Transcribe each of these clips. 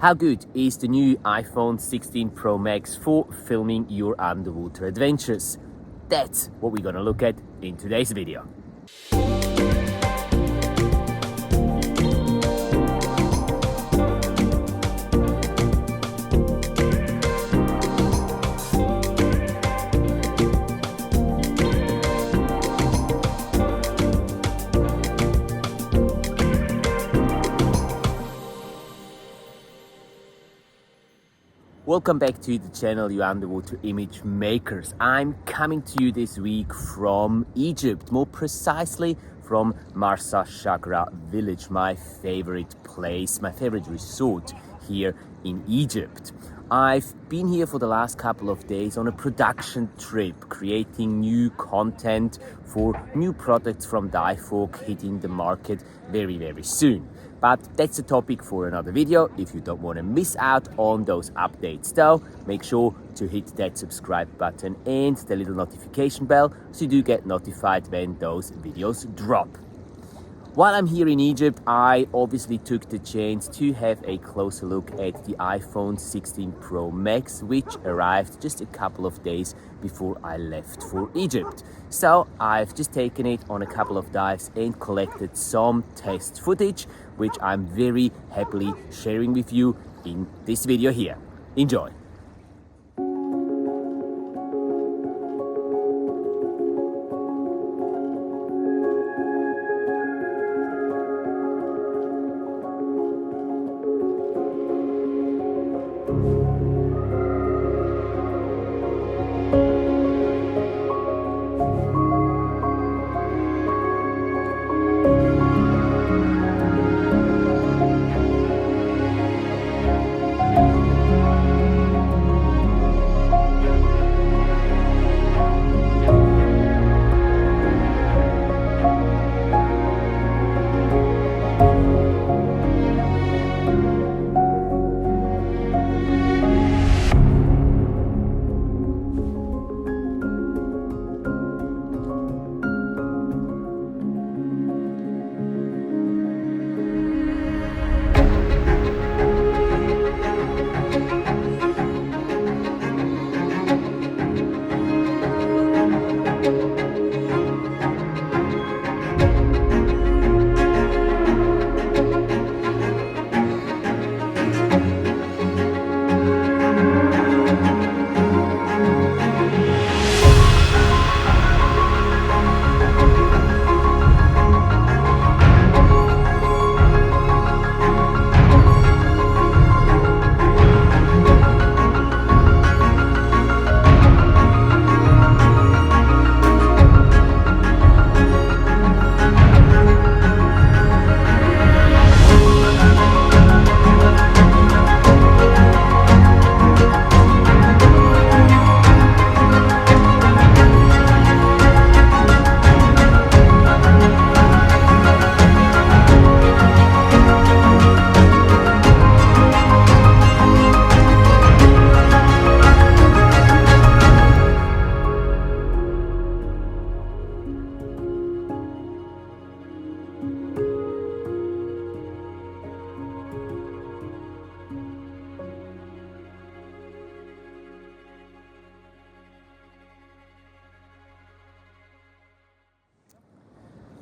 How good is the new iPhone 16 Pro Max for filming your underwater adventures? That's what we're gonna look at in today's video. Welcome back to the channel, you underwater image makers. I'm coming to you this week from Egypt, more precisely from Marsa Shagra village, my favorite place, my favorite resort here in Egypt. I've been here for the last couple of days on a production trip, creating new content for new products from Divevolk hitting the market very soon. But that's a topic for another video. If you don't want to miss out on those updates though, make sure to hit that subscribe button and the little notification bell so you do get notified when those videos drop. While I'm here in Egypt, I obviously took the chance to have a closer look at the iPhone 16 Pro Max, which arrived just a couple of days before I left for Egypt. So I've just taken it on a couple of dives and collected some test footage, which I'm very happily sharing with you in this video here. Enjoy!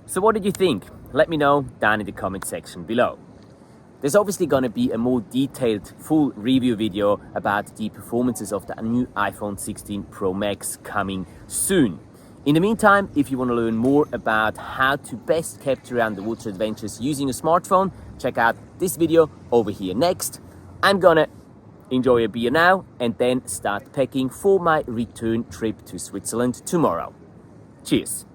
So what did you think? Let me know down in the comment section below. There's obviously going to be a more detailed full review video about the performances of the new iPhone 16 Pro Max coming soon. In the meantime, if you want to learn more about how to best capture underwater adventures using a smartphone, check out this video over here next. I'm gonna enjoy a beer now and then start packing for my return trip to Switzerland tomorrow. Cheers!